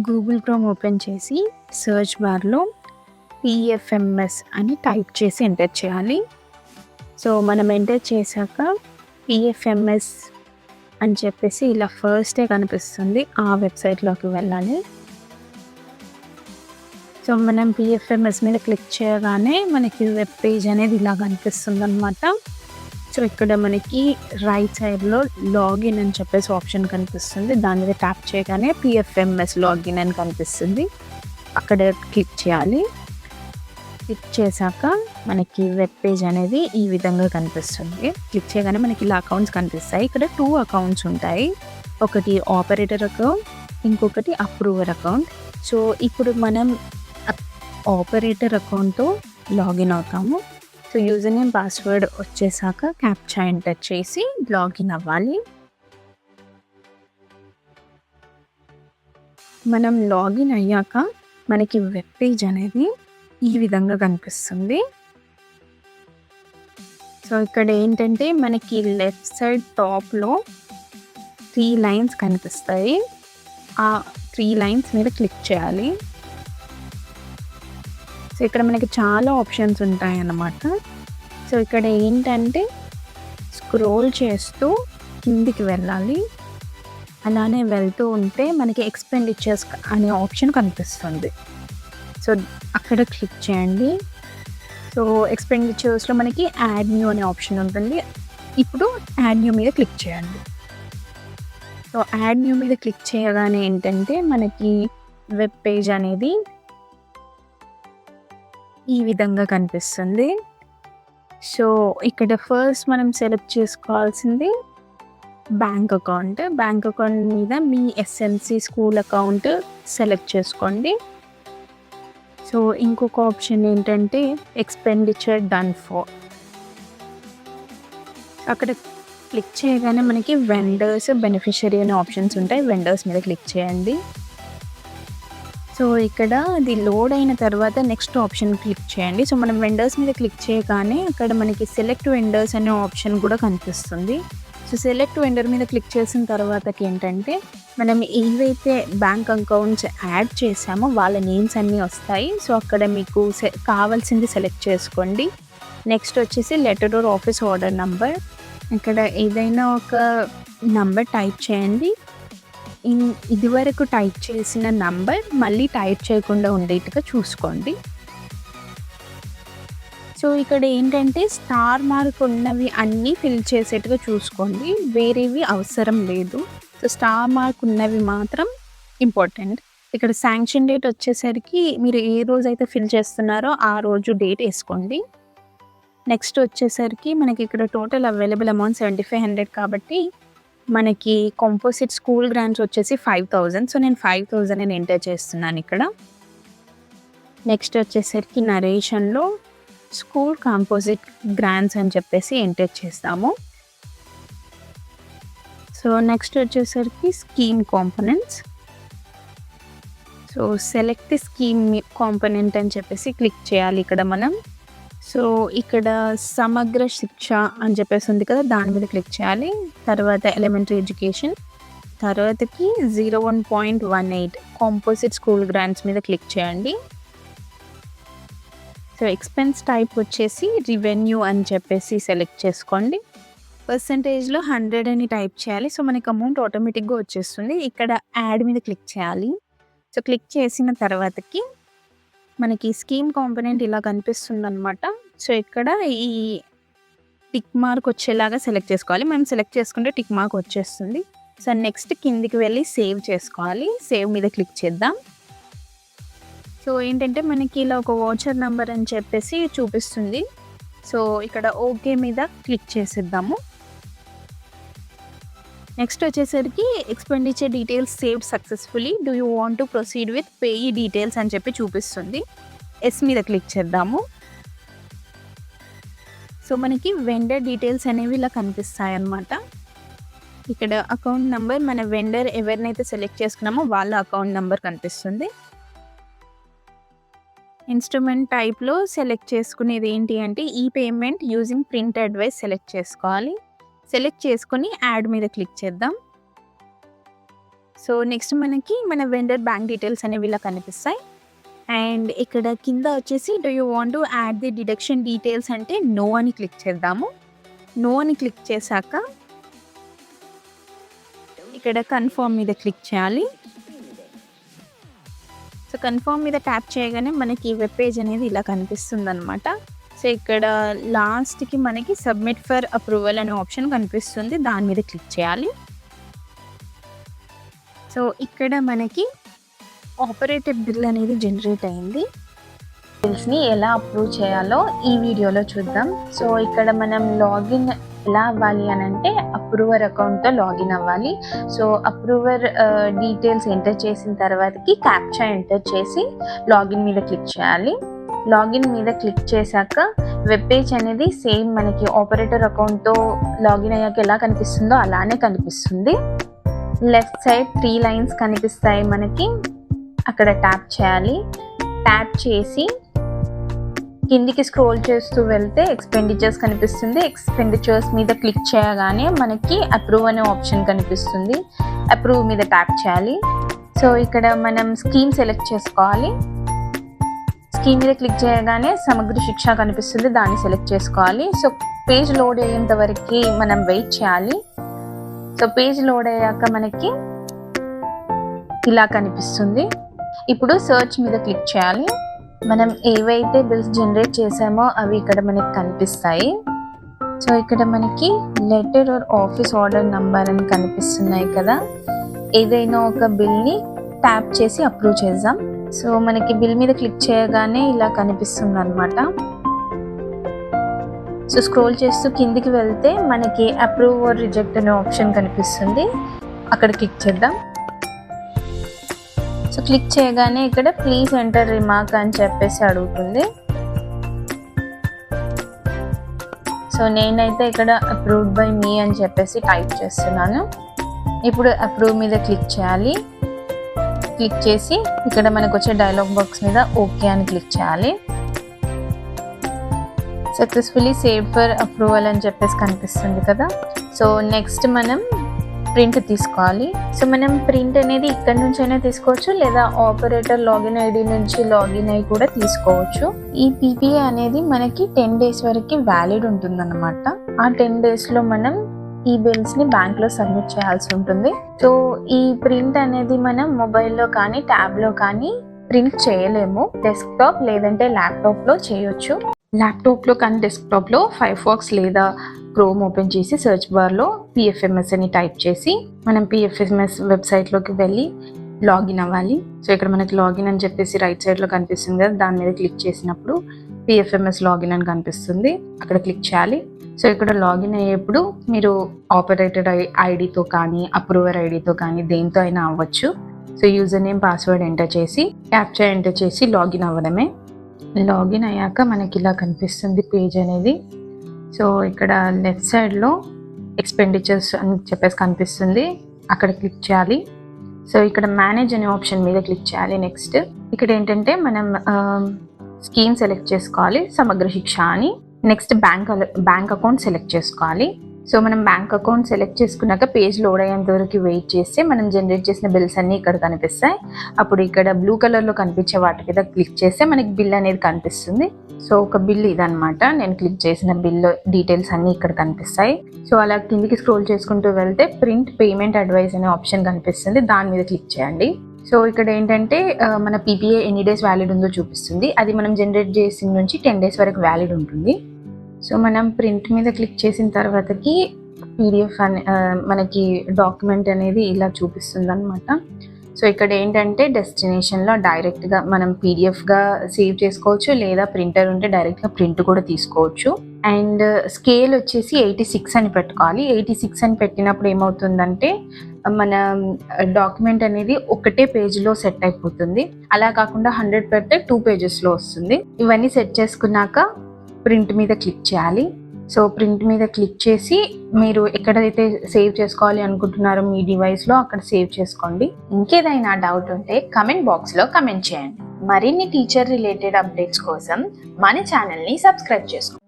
Google chrome open చేసి search బార్లో PFMS అని టైప్ చేసి ఎంటర్ చేయాలి. సో మనం ఎంటర్ చేశాక పిఎఫ్ఎంఎస్ అని చెప్పేసి ఇలా ఫస్టే కనిపిస్తుంది, ఆ వెబ్సైట్లోకి వెళ్ళాలి. సో మనం పిఎఫ్ఎంఎస్ మీద క్లిక్ చేయగానే మనకి వెబ్ పేజ్ అనేది ఇలా కనిపిస్తుంది అనమాట. సో ఇక్కడ మనకి రైట్ సైడ్లో లాగిన్ అని చెప్పేసి ఆప్షన్ కనిపిస్తుంది, దాని మీద ట్యాప్ చేయగానే పిఎఫ్ఎంఎస్ లాగిన్ అని కనిపిస్తుంది, అక్కడ క్లిక్ చేయాలి. క్లిక్ చేశాక మనకి వెబ్ పేజ్ అనేది ఈ విధంగా కనిపిస్తుంది. క్లిక్ చేయగానే మనకి ఇలా అకౌంట్స్ కనిపిస్తాయి. ఇక్కడ 2 అకౌంట్స్ ఉంటాయి, ఒకటి ఆపరేటర్ అకౌంట్, ఇంకొకటి అప్రూవర్ అకౌంట్. సో ఇప్పుడు మనం ఆపరేటర్ అకౌంట్తో లాగిన్ అవుతాము. సో యూజర్ నేమ్ పాస్వర్డ్ వచ్చేసాక క్యాప్చా ఎంటర్ చేసి లాగిన్ అవ్వాలి. మనం లాగిన్ అయ్యాక మనకి వెబ్ పేజ్ అనేది ఈ విధంగా కనిపిస్తుంది. సో ఇక్కడ ఏంటంటే మనకి లెఫ్ట్ సైడ్ టాప్లో 3 లైన్స్ కనిపిస్తాయి, ఆ 3 లైన్స్ మీద క్లిక్ చేయాలి. సో ఇక్కడ మనకి చాలా ఆప్షన్స్ ఉంటాయి అన్నమాట. సో ఇక్కడ ఏంటంటే స్క్రోల్ చేస్తూ కిందికి వెళ్ళాలి. అలానే వెళ్తూ ఉంటే మనకి ఎక్స్పెండిచర్స్ అనే ఆప్షన్ కనిపిస్తుంది. సో అక్కడ క్లిక్ చేయండి. సో ఎక్స్పెండిచర్స్లో మనకి యాడ్ న్యూ అనే ఆప్షన్ ఉంటుంది. ఇప్పుడు యాడ్ న్యూ మీద క్లిక్ చేయండి. సో యాడ్ న్యూ మీద క్లిక్ చేయగానే ఏంటంటే మనకి వెబ్ పేజ్ అనేది ఈ విధంగా కనిపిస్తుంది. సో ఇక్కడ ఫస్ట్ మనం సెలెక్ట్ చేసుకోవాల్సింది బ్యాంక్ అకౌంట్. బ్యాంక్ అకౌంట్ మీద మీ ఎస్ఎంసి స్కూల్ అకౌంట్ సెలెక్ట్ చేసుకోండి. సో ఇంకొక ఆప్షన్ ఏంటంటే ఎక్స్పెండిచర్ డన్ ఫర్, అక్కడ క్లిక్ చేయగానే మనకి వెండర్స్, బెనిఫిషరీ అనే ఆప్షన్స్ ఉంటాయి. వెండర్స్ మీద క్లిక్ చేయండి. సో ఇక్కడ అది లోడ్ అయిన తర్వాత నెక్స్ట్ ఆప్షన్ క్లిక్ చేయండి. సో మనం వెండర్స్ మీద క్లిక్ చేయగానే అక్కడ మనకి సెలెక్ట్ వెండర్స్ అనే ఆప్షన్ కూడా కనిపిస్తుంది. సో సెలెక్ట్ వెండర్ మీద క్లిక్ చేసిన తర్వాతకి ఏంటంటే మనం ఏవైతే బ్యాంక్ అకౌంట్స్ యాడ్ చేసామో వాళ్ళ నేమ్స్ అన్నీ వస్తాయి. సో అక్కడ మీకు కావాల్సింది సెలెక్ట్ చేసుకోండి. నెక్స్ట్ వచ్చేసి letter or office order number, ఇక్కడ ఏదైనా ఒక నంబర్ టైప్ చేయండి. ఇదివరకు టైప్ చేసిన నంబర్ మళ్ళీ టైప్ చేయకుండా ఉండేట్టుగా చూసుకోండి. సో ఇక్కడ ఏంటంటే స్టార్ మార్క్ ఉన్నవి అన్నీ ఫిల్ చేసేట్టుగా చూసుకోండి, వేరేవి అవసరం లేదు. సో స్టార్ మార్క్ ఉన్నవి మాత్రం ఇంపార్టెంట్. ఇక్కడ శాంక్షన్ డేట్ వచ్చేసరికి మీరు ఏ రోజైతే ఫిల్ చేస్తున్నారో ఆ రోజు డేట్ వేసుకోండి. నెక్స్ట్ వచ్చేసరికి మనకి ఇక్కడ టోటల్ అవైలబుల్ అమౌంట్ 7500 కాబట్టి మనకి కాంపోజిట్ స్కూల్ గ్రాంట్స్ వచ్చేసి 5000. సో నేను 5000 అని ఎంటర్ చేస్తున్నాను ఇక్కడ. నెక్స్ట్ వచ్చేసరికి నరేషన్లో స్కూల్ కాంపోజిట్ గ్రాంట్స్ అని చెప్పేసి ఎంటర్ చేస్తాము. సో నెక్స్ట్ వచ్చేసరికి scheme components. So select scheme component అని చెప్పేసి క్లిక్ చేయాలి ఇక్కడ మనం. సో ఇక్కడ సమగ్ర శిక్ష అని చెప్పేసి ఉంది కదా, దాని మీద క్లిక్ చేయాలి. తర్వాత ఎలిమెంటరీ ఎడ్యుకేషన్, తర్వాతకి 01.18 కాంపోజిట్ స్కూల్ గ్రాంట్స్ మీద క్లిక్ చేయండి. సో ఎక్స్పెన్స్ టైప్ వచ్చేసి రెవెన్యూ అని చెప్పేసి సెలెక్ట్ చేసుకోండి. పర్సంటేజ్లో 100 అని టైప్ చేయాలి. సో మనకి అమౌంట్ ఆటోమేటిక్గా వచ్చేస్తుంది. ఇక్కడ యాడ్ మీద క్లిక్ చేయాలి. సో క్లిక్ చేసిన తర్వాతకి మనకి స్కీమ్ కాంపోనెంట్ ఇలా కనిపిస్తుంది అనమాట. సో ఇక్కడ ఈ టిక్ మార్క్ వచ్చేలాగా సెలెక్ట్ చేసుకోవాలి. మనం సెలెక్ట్ చేసుకుంటే టిక్ మార్క్ వచ్చేస్తుంది. సో నెక్స్ట్ కిందికి వెళ్ళి సేవ్ చేసుకోవాలి. సేవ్ మీద క్లిక్ చేద్దాం. సో ఏంటంటే మనకి ఇలా ఒక వాచర్ నెంబర్ అని చెప్పేసి చూపిస్తుంది. సో ఇక్కడ ఓకే మీద క్లిక్ చేసేద్దాము. నెక్స్ట్ వచ్చేసరికి expenditure details saved successfully, do you want to proceed with payee details అని చెప్పి చూపిస్తుంది. ఎస్ మీద క్లిక్ చేద్దాము. సో మనకి వెండర్ డీటెయిల్స్ అనేవి ఇలా కనిపిస్తాయి అన్నమాట. ఇక్కడ అకౌంట్ నెంబర్, మన వెండర్ ఎవరినైతే సెలెక్ట్ చేసుకున్నామో వాళ్ళ అకౌంట్ నెంబర్ కనిపిస్తుంది. ఇన్స్ట్రుమెంట్ టైప్లో సెలెక్ట్ చేసుకునేది ఏంటి అంటే ఈ payment using print advice select చేసుకోవాలి. సెలెక్ట్ చేసుకొని యాడ్ మీద క్లిక్ చేద్దాం. సో నెక్స్ట్ మనకి మన వెండర్ బ్యాంక్ డీటెయిల్స్ అనేవి ఇలా కనిపిస్తాయి. అండ్ ఇక్కడ కింద వచ్చేసి do you want to add the deduction details అంటే నో అని క్లిక్ చేద్దాము. నో అని క్లిక్ చేశాక ఇక్కడ కన్ఫర్మ్ మీద క్లిక్ చేయాలి. సో కన్ఫర్మ్ మీద ట్యాప్ చేయగానే మనకి వెబ్ పేజ్ అనేది ఇలా కనిపిస్తుంది అనమాట. సో ఇక్కడ లాస్ట్కి మనకి సబ్మిట్ ఫర్ అప్రూవల్ అనే ఆప్షన్ కనిపిస్తుంది, దాని మీద క్లిక్ చేయాలి. సో ఇక్కడ మనకి ఆపరేటెడ్ బిల్ అనేది జనరేట్ అయింది. బిల్స్ని ఎలా అప్రూవ్ చేయాలో ఈ వీడియోలో చూద్దాం. సో ఇక్కడ మనం లాగిన్ ఎలా అవ్వాలి అని అంటే అప్రూవర్ అకౌంట్తో లాగిన్ అవ్వాలి. సో అప్రూవర్ డీటెయిల్స్ ఎంటర్ చేసిన తర్వాతకి క్యాప్చా ఎంటర్ చేసి లాగిన్ మీద క్లిక్ చేయాలి. లాగిన్ మీద క్లిక్ చేశాక వెబ్ పేజ్ అనేది సేమ్ మనకి ఆపరేటర్ అకౌంట్తో లాగిన్ అయ్యాక ఎలా కనిపిస్తుందో అలానే కనిపిస్తుంది. లెఫ్ట్ సైడ్ 3 లైన్స్ కనిపిస్తాయి మనకి, అక్కడ ట్యాప్ చేయాలి. ట్యాప్ చేసి కిందికి స్క్రోల్ చేస్తూ వెళ్తే ఎక్స్పెండిచర్స్ కనిపిస్తుంది. ఎక్స్పెండిచర్స్ మీద క్లిక్ చేయగానే మనకి అప్రూవ్ అనే ఆప్షన్ కనిపిస్తుంది. అప్రూవ్ మీద ట్యాప్ చేయాలి. సో ఇక్కడ మనం స్కీమ్ సెలెక్ట్ చేసుకోవాలి. స్కీమ్ మీద క్లిక్ చేయగానే సమగ్ర శిక్ష కనిపిస్తుంది, దాన్ని సెలెక్ట్ చేసుకోవాలి. సో పేజ్ లోడ్ అయ్యేంత వరకు మనం వెయిట్ చేయాలి. సో పేజ్ లోడ్ అయ్యాక మనకి ఇలా కనిపిస్తుంది. ఇప్పుడు సర్చ్ మీద క్లిక్ చేయాలి. మనం ఏవైతే బిల్స్ జనరేట్ చేసామో అవి ఇక్కడ మనకి కనిపిస్తాయి. సో ఇక్కడ మనకి letter or office order number అని కనిపిస్తున్నాయి కదా, ఏదైనా ఒక బిల్ని ట్యాప్ చేసి అప్రూవ్ చేద్దాం. సో మనకి బిల్ మీద క్లిక్ చేయగానే ఇలా కనిపిస్తుంది అనమాట. సో స్క్రోల్ చేస్తూ కిందికి వెళ్తే మనకి అప్రూవ్ ఆర్ రిజెక్ట్ అనే ఆప్షన్ కనిపిస్తుంది, అక్కడ క్లిక్ చేద్దాం. సో క్లిక్ చేయగానే ఇక్కడ ప్లీజ్ ఎంటర్ రిమార్క్ అని చెప్పేసి అడుగుతుంది. సో నేనైతే ఇక్కడ అప్రూవ్డ్ బై మీ అని చెప్పేసి టైప్ చేస్తున్నాను. ఇప్పుడు అప్రూవ్ మీద క్లిక్ చేయాలి. క్లిక్ చేసి ఇక్కడ మనకు వచ్చే డైలాగ్ బాక్స్ మీద ఓకే అని క్లిక్ చేయాలి. సక్సెస్ఫుల్లీ సేవ్డ్ ఫర్ అప్రూవల్ అని చెప్పేసి కనిపిస్తుంది కదా. సో నెక్స్ట్ మనం ప్రింట్ తీసుకోవాలి. సో మనం ప్రింట్ అనేది ఇక్కడ నుంచి అయినా తీసుకోవచ్చు, లేదా ఆపరేటర్ లాగిన్ ఐడి నుంచి లాగిన్ అయి కూడా తీసుకోవచ్చు. ఈ పీపీఏ అనేది మనకి 10 days వరకు వ్యాలిడ్ ఉంటుందన్నమాట. ఆ 10 daysలో మనం ఈ బిల్స్ని బ్యాంక్లో సబ్మిట్ చేయాల్సి ఉంటుంది. సో ఈ ప్రింట్ అనేది మనం మొబైల్లో కానీ ట్యాబ్లో కానీ ప్రింట్ చేయలేము. డెస్క్టాప్ లేదంటే ల్యాప్టాప్లో చేయొచ్చు. ల్యాప్టాప్లో కానీ డెస్క్టాప్లో ఫైర్ఫాక్స్ లేదా క్రోమ్ ఓపెన్ చేసి సెర్చ్ బార్లో పిఎఫ్ఎంఎస్ అని టైప్ చేసి మనం పిఎఫ్ఎంఎస్ వెబ్సైట్లోకి వెళ్ళి లాగిన్ అవ్వాలి. సో ఇక్కడ మనకి లాగిన్ అని చెప్పేసి రైట్ సైడ్లో కనిపిస్తుంది కదా, దాని మీద క్లిక్ చేసినప్పుడు పిఎఫ్ఎంఎస్ లాగిన్ అని కనిపిస్తుంది, అక్కడ క్లిక్ చేయాలి. సో ఇక్కడ లాగిన్ అయ్యేప్పుడు మీరు ఆపరేటర్ ఐడితో కానీ అప్రూవర్ ఐడితో కానీ దేంతో అయినా అవ్వచ్చు. So user name password enter చేసి క్యాప్చా ఎంటర్ చేసి లాగిన్ అవ్వడమే. లాగిన్ అయ్యాక మనకి ఇలా కనిపిస్తుంది పేజ్ అనేది. సో ఇక్కడ లెఫ్ట్ సైడ్లో ఎక్స్పెండిచర్స్ అని చెప్పేసి కనిపిస్తుంది, అక్కడ క్లిక్ చేయాలి. సో ఇక్కడ మేనేజ్ అనే ఆప్షన్ మీద క్లిక్ చేయాలి. నెక్స్ట్ ఇక్కడ ఏంటంటే మనం స్కీమ్ సెలెక్ట్ చేసుకోవాలి, సమగ్ర శిక్ష అని. నెక్స్ట్ బ్యాంక్ అకౌంట్ సెలెక్ట్ చేసుకోవాలి. సో మనం బ్యాంక్ అకౌంట్ సెలెక్ట్ చేసుకున్నాక పేజ్ లోడ్ అయ్యేంత వరకు వెయిట్ చేస్తే మనం జనరేట్ చేసిన బిల్స్ అన్నీ ఇక్కడ కనిపిస్తాయి. అప్పుడు ఇక్కడ బ్లూ కలర్లో కనిపించే వాటి మీద క్లిక్ చేస్తే మనకి బిల్ అనేది కనిపిస్తుంది. సో ఒక బిల్ ఇదనమాట, నేను క్లిక్ చేసిన బిల్ డీటెయిల్స్ అన్నీ ఇక్కడ కనిపిస్తాయి. సో అలా కిందికి స్క్రోల్ చేసుకుంటూ వెళ్తే ప్రింట్ పేమెంట్ అడ్వైస్ అనే ఆప్షన్ కనిపిస్తుంది, దాని మీద క్లిక్ చేయండి. సో ఇక్కడ ఏంటంటే మన పీపీఏ ఎన్ని డేస్ వ్యాలిడ్ ఉందో చూపిస్తుంది. అది మనం జనరేట్ చేసిన నుంచి 10 days వరకు వ్యాలిడ్ ఉంటుంది. సో మనం ప్రింట్ మీద క్లిక్ చేసిన తర్వాతకి పీడిఎఫ్ అని మనకి డాక్యుమెంట్ అనేది ఇలా చూపిస్తుంది అనమాట. సో ఇక్కడ ఏంటంటే డెస్టినేషన్లో డైరెక్ట్గా మనం పీడిఎఫ్గా సేవ్ చేసుకోవచ్చు, లేదా ప్రింటర్ ఉంటే డైరెక్ట్గా ప్రింట్ కూడా తీసుకోవచ్చు. అండ్ స్కేల్ వచ్చేసి 86 అని పెట్టుకోవాలి. 86 అని పెట్టినప్పుడు ఏమవుతుందంటే మన డాక్యుమెంట్ అనేది ఒకటే పేజ్లో సెట్ అయిపోతుంది. అలా కాకుండా 100 పెడితే 2 pagesలో వస్తుంది. ఇవన్నీ సెట్ చేసుకున్నాక ప్రింట్ మీద క్లిక్ చేయాలి. సో ప్రింట్ మీద క్లిక్ చేసి మీరు ఎక్కడైతే సేవ్ చేసుకోవాలి అనుకుంటున్నారో మీ డివైస్లో అక్కడ సేవ్ చేసుకోండి. ఇంకేదైనా డౌట్ ఉంటే కమెంట్ బాక్స్లో కమెంట్ చేయండి. మరిన్ని టీచర్ రిలేటెడ్ అప్డేట్స్ కోసం మన ఛానల్ని సబ్స్క్రైబ్ చేసుకోండి.